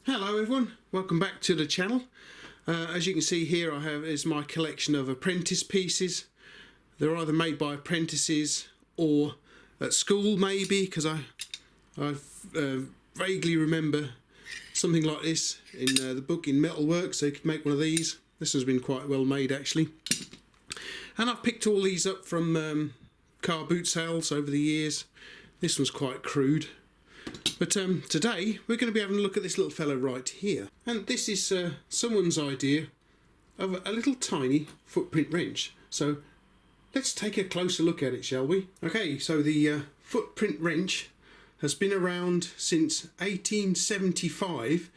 Hello everyone, welcome back to the channel. As you can see here, is my collection of Apprentice pieces. They're either made by apprentices or at school maybe, because I vaguely remember something like this in the book in metalwork, so you could make one of these. This has been quite well made actually. And I've picked all these up from car boot sales over the years. This one's quite crude. But today we're going to be having a look at this little fellow right here. And this is someone's idea of a little tiny footprint wrench. So let's take a closer look at it, shall we? Okay, so the footprint wrench has been around since 1875.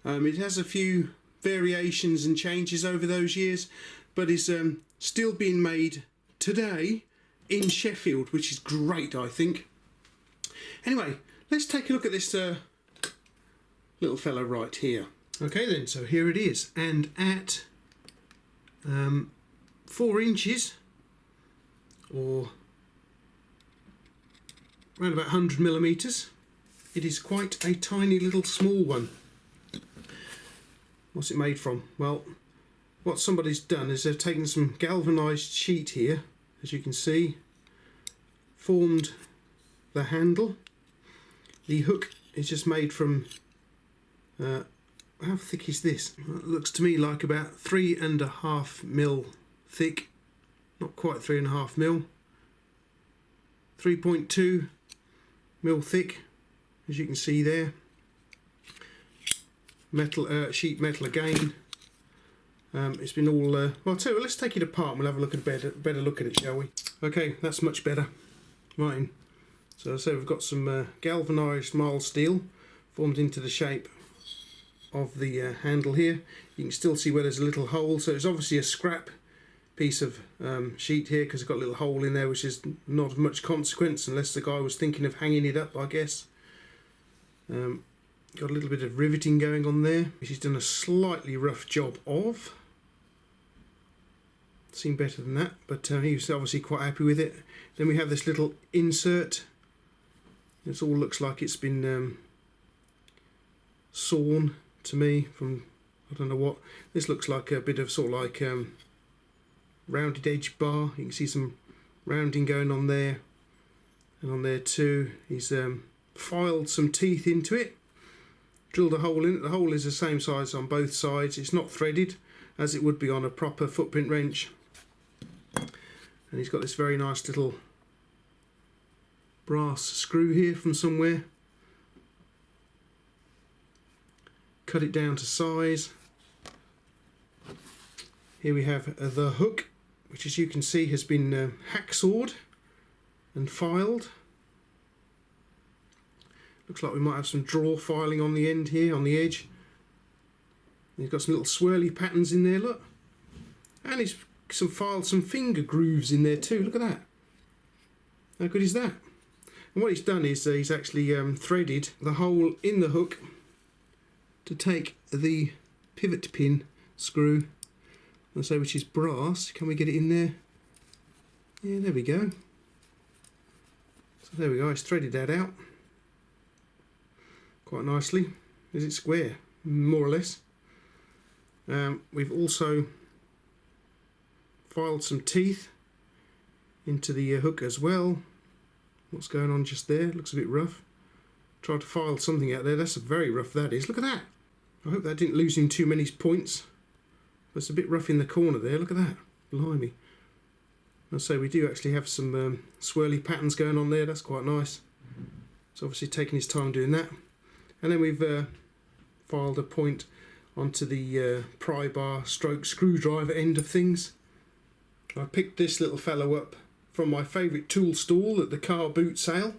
It has a few variations and changes over those years, but is still being made today in Sheffield, which is great, I think. Anyway, let's take a look at this little fellow right here. Okay then, so here it is, and at 4 inches, or around about 100 millimeters, it is quite a tiny little small one. What's it made from? Well, what somebody's done is they've taken some galvanized sheet here, as you can see, formed the handle. The hook is just made from, how thick is this? It looks to me like about 3.5 mil thick, not quite 3.5 mil, 3.2 mil thick, as you can see there. Metal, sheet metal again. It's been all, well, I'll tell you, let's take it apart and we'll have a look at better look at it, shall we? Okay, that's much better. Right. So as I say, we've got some galvanised mild steel formed into the shape of the handle here. You can still see where there's a little hole, so it's obviously a scrap piece of sheet here because it's got a little hole in there, which is not of much consequence unless the guy was thinking of hanging it up, I guess. Got a little bit of riveting going on there, which he's done a slightly rough job of. Seen better than that, but he was obviously quite happy with it. Then we have this little insert. This all looks like it's been sawn to me from, I don't know what. This looks like a bit of sort of like rounded edge bar. You can see some rounding going on there and on there too. He's filed some teeth into it, drilled a hole in it. The hole is the same size on both sides. It's not threaded as it would be on a proper footprint wrench. And he's got this very nice little brass screw here from somewhere. Cut it down to size. Here we have the hook, which as you can see has been hacksawed and filed. Looks like we might have some draw filing on the end here, on the edge. And he's got some little swirly patterns in there, look. And he's filed some finger grooves in there too, look at that. How good is that? And what he's done is he's actually threaded the hole in the hook to take the pivot pin screw, let's say, which is brass. Can we get it in there? Yeah, there we go. So there we go, he's threaded that out quite nicely. Is it square? More or less. We've also filed some teeth into the hook as well. What's going on just there? Looks a bit rough. Tried to file something out there. That's very rough, that is. Look at that. I hope that didn't lose him too many points. It's a bit rough in the corner there. Look at that. Blimey. I'll say we do actually have some swirly patterns going on there. That's quite nice. It's obviously taking his time doing that. And then we've filed a point onto the pry bar stroke screwdriver end of things. I picked this little fellow up from my favourite tool stall at the car boot sale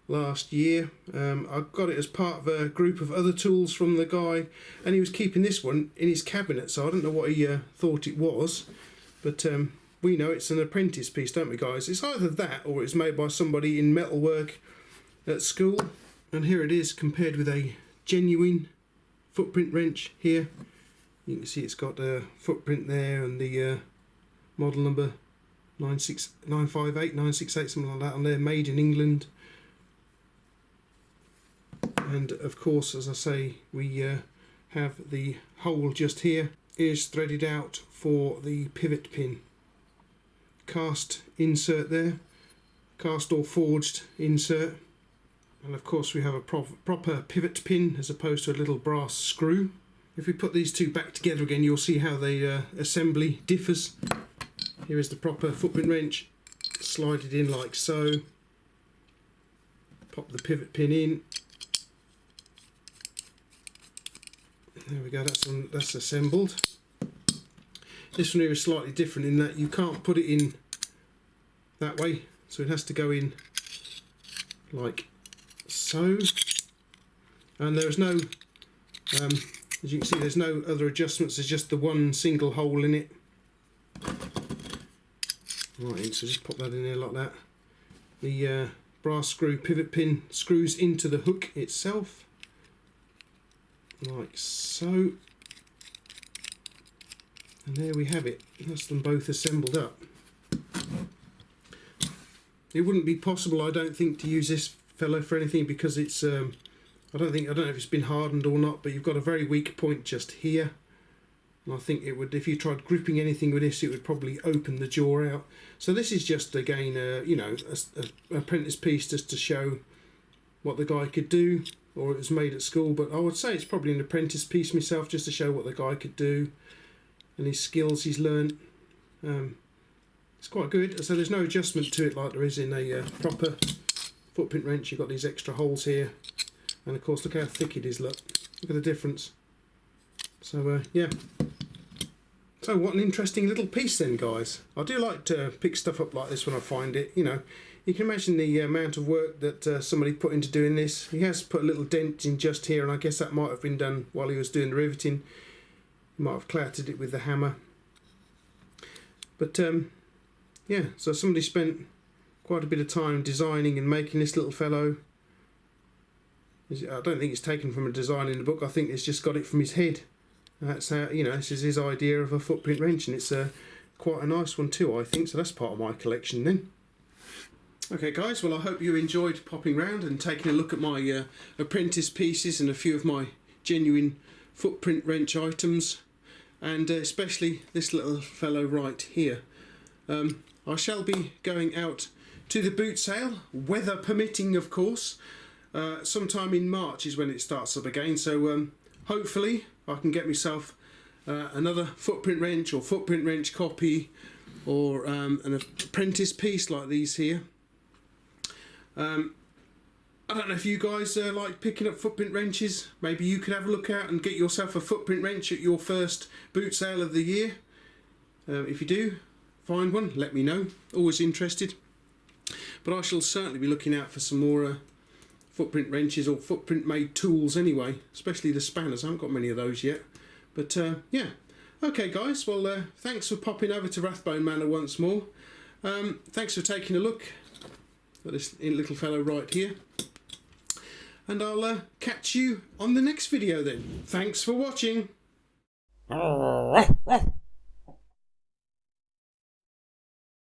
last year. I got it as part of a group of other tools from the guy, and he was keeping this one in his cabinet, so I don't know what he thought it was, but we know it's an Apprentice piece, don't we guys? It's either that or it's made by somebody in metalwork at school. And here it is compared with a genuine footprint wrench here. You can see it's got a footprint there and the model number 958, 968, something like that on there, made in England. And of course, as I say, we have the hole just here is threaded out for the pivot pin. Cast insert there, cast or forged insert, and of course we have a proper pivot pin as opposed to a little brass screw. If we put these two back together again, you'll see how the assembly differs. Here is the proper footprint wrench, slide it in like so, pop the pivot pin in. There we go, that's assembled. This one here is slightly different in that you can't put it in that way, so it has to go in like so. And there is no, as you can see, there's no other adjustments, there's just the one single hole in it. Right, so just pop that in there like that. The brass screw pivot pin screws into the hook itself, like so. And there we have it. That's them both assembled up. It wouldn't be possible, I don't think, to use this fellow for anything because it's I don't know if it's been hardened or not, but you've got a very weak point just here. And I think it would, if you tried gripping anything with this, it would probably open the jaw out. So this is just again, you know, a apprentice piece just to show what the guy could do, or it was made at school. But I would say it's probably an apprentice piece myself, just to show what the guy could do and his skills he's learnt. It's quite good. So there's no adjustment to it like there is in a proper footprint wrench. You've got these extra holes here, and of course look how thick it is. Look at the difference. So yeah. So what an interesting little piece then, guys. I do like to pick stuff up like this when I find it. You know, you can imagine the amount of work that somebody put into doing this. He has put a little dent in just here, and I guess that might have been done while he was doing the riveting. He might have clouted it with the hammer. But yeah, so somebody spent quite a bit of time designing and making this little fellow. I don't think it's taken from a design in the book. I think it's just got it from his head. That's how, you know, this is his idea of a footprint wrench, and it's quite a nice one too, I think. So that's part of my collection then. Okay guys, well I hope you enjoyed popping round and taking a look at my apprentice pieces and a few of my genuine footprint wrench items, and especially this little fellow right here. I shall be going out to the boot sale, weather permitting of course. Sometime in March is when it starts up again, so hopefully I can get myself another footprint wrench or footprint wrench copy, or an apprentice piece like these here. I don't know if you guys like picking up footprint wrenches. Maybe you could have a look out and get yourself a footprint wrench at your first boot sale of the year. If you do find one, let me know. Always interested. But I shall certainly be looking out for some more footprint wrenches or footprint made tools anyway, especially the spanners. I haven't got many of those yet. But yeah. Okay guys, well thanks for popping over to Rathbone Manor once more. Thanks for taking a look at this little fellow right here. And I'll catch you on the next video then. Thanks for watching.